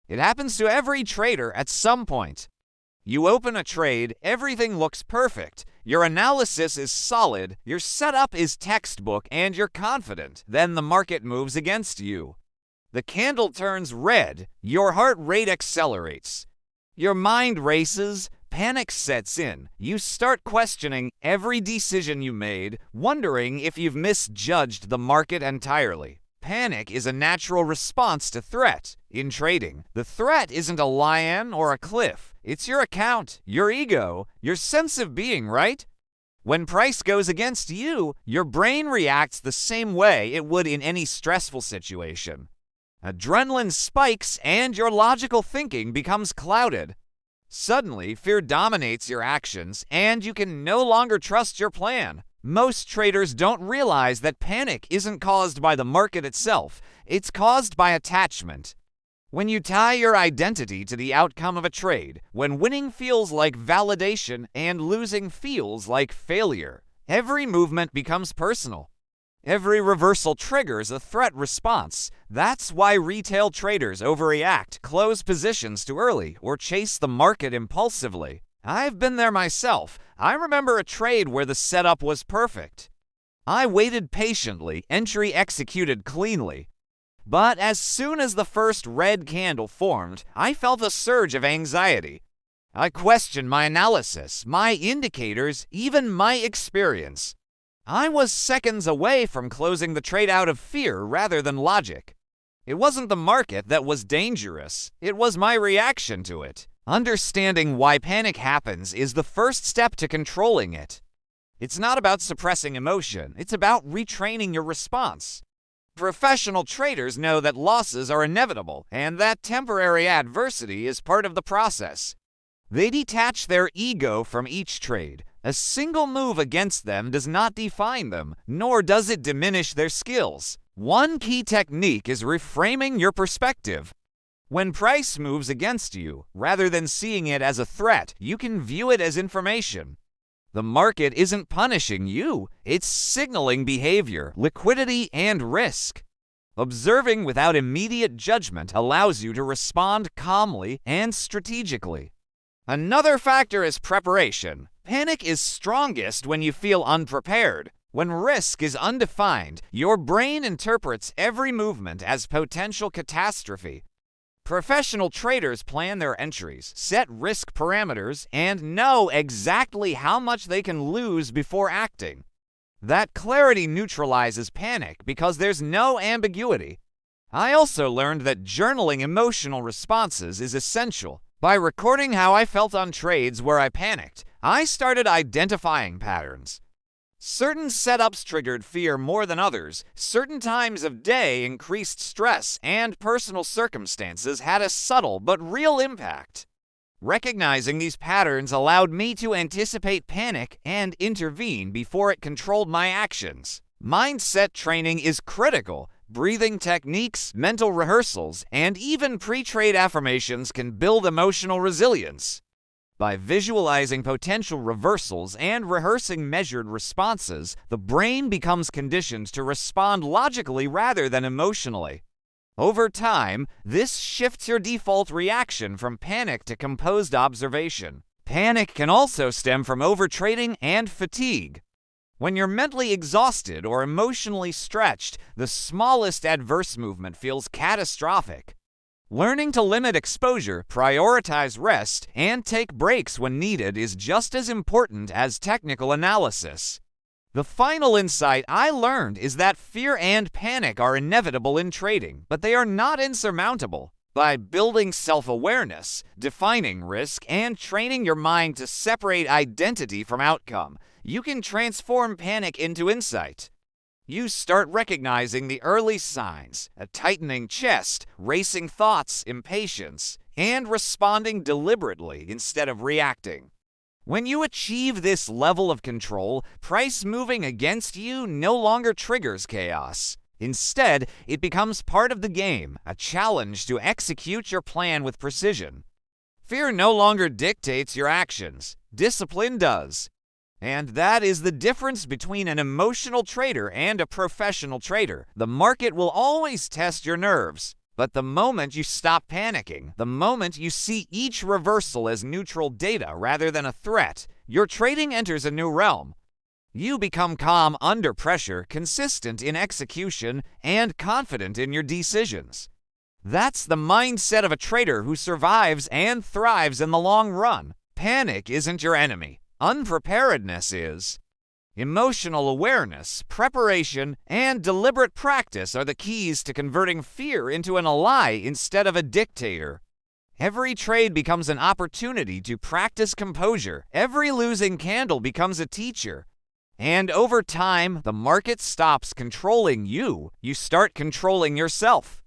It happens to every trader at some point. You open a trade, everything looks perfect. Your analysis is solid, your setup is textbook, and you're confident. Then the market moves against you. The candle turns red, your heart rate accelerates. Your mind races, panic sets in. You start questioning every decision you made, wondering if you've misjudged the market entirely. Panic is a natural response to threat. In trading, the threat isn't a lion or a cliff. It's your account, your ego, your sense of being, right? When price goes against you, your brain reacts the same way it would in any stressful situation. Adrenaline spikes and your logical thinking becomes clouded. Suddenly, fear dominates your actions and you can no longer trust your plan. Most traders don't realize that panic isn't caused by the market itself, it's caused by attachment. When you tie your identity to the outcome of a trade, when winning feels like validation and losing feels like failure, every movement becomes personal. Every reversal triggers a threat response. That's why retail traders overreact, close positions too early, or chase the market impulsively. I've been there myself. I remember a trade where the setup was perfect. I waited patiently, entry executed cleanly. But as soon as the first red candle formed, I felt a surge of anxiety. I questioned my analysis, my indicators, even my experience. I was seconds away from closing the trade out of fear rather than logic. It wasn't the market that was dangerous, it was my reaction to it. Understanding why panic happens is the first step to controlling it. It's not about suppressing emotion, it's about retraining your response. Professional traders know that losses are inevitable and that temporary adversity is part of the process. They detach their ego from each trade. A single move against them does not define them, nor does it diminish their skills. One key technique is reframing your perspective. When price moves against you, rather than seeing it as a threat, you can view it as information. The market isn't punishing you, it's signaling behavior, liquidity, and risk. Observing without immediate judgment allows you to respond calmly and strategically. Another factor is preparation. Panic is strongest when you feel unprepared. When risk is undefined, your brain interprets every movement as potential catastrophe. Professional traders plan their entries, set risk parameters, and know exactly how much they can lose before acting. That clarity neutralizes panic because there's no ambiguity. I also learned that journaling emotional responses is essential. By recording how I felt on trades where I panicked, I started identifying patterns. Certain setups triggered fear more than others, certain times of day increased stress, and personal circumstances had a subtle but real impact. Recognizing these patterns allowed me to anticipate panic and intervene before it controlled my actions. Mindset training is critical. Breathing techniques, mental rehearsals, and even pre-trade affirmations can build emotional resilience. By visualizing potential reversals and rehearsing measured responses, the brain becomes conditioned to respond logically rather than emotionally. Over time, this shifts your default reaction from panic to composed observation. Panic can also stem from overtrading and fatigue. When you're mentally exhausted or emotionally stretched, the smallest adverse movement feels catastrophic. Learning to limit exposure, prioritize rest, and take breaks when needed is just as important as technical analysis. The final insight I learned is that fear and panic are inevitable in trading, but they are not insurmountable. By building self-awareness, defining risk, and training your mind to separate identity from outcome, you can transform panic into insight. You start recognizing the early signs, a tightening chest, racing thoughts, impatience, and responding deliberately instead of reacting. When you achieve this level of control, price moving against you no longer triggers chaos. Instead, it becomes part of the game, a challenge to execute your plan with precision. Fear no longer dictates your actions. Discipline does. And that is the difference between an emotional trader and a professional trader. The market will always test your nerves. But the moment you stop panicking, the moment you see each reversal as neutral data rather than a threat, your trading enters a new realm. You become calm under pressure, consistent in execution, and confident in your decisions. That's the mindset of a trader who survives and thrives in the long run. Panic isn't your enemy. Unpreparedness is. Emotional awareness, preparation, and deliberate practice are the keys to converting fear into an ally instead of a dictator. Every trade becomes an opportunity to practice composure. Every losing candle becomes a teacher. And over time, the market stops controlling you. You start controlling yourself.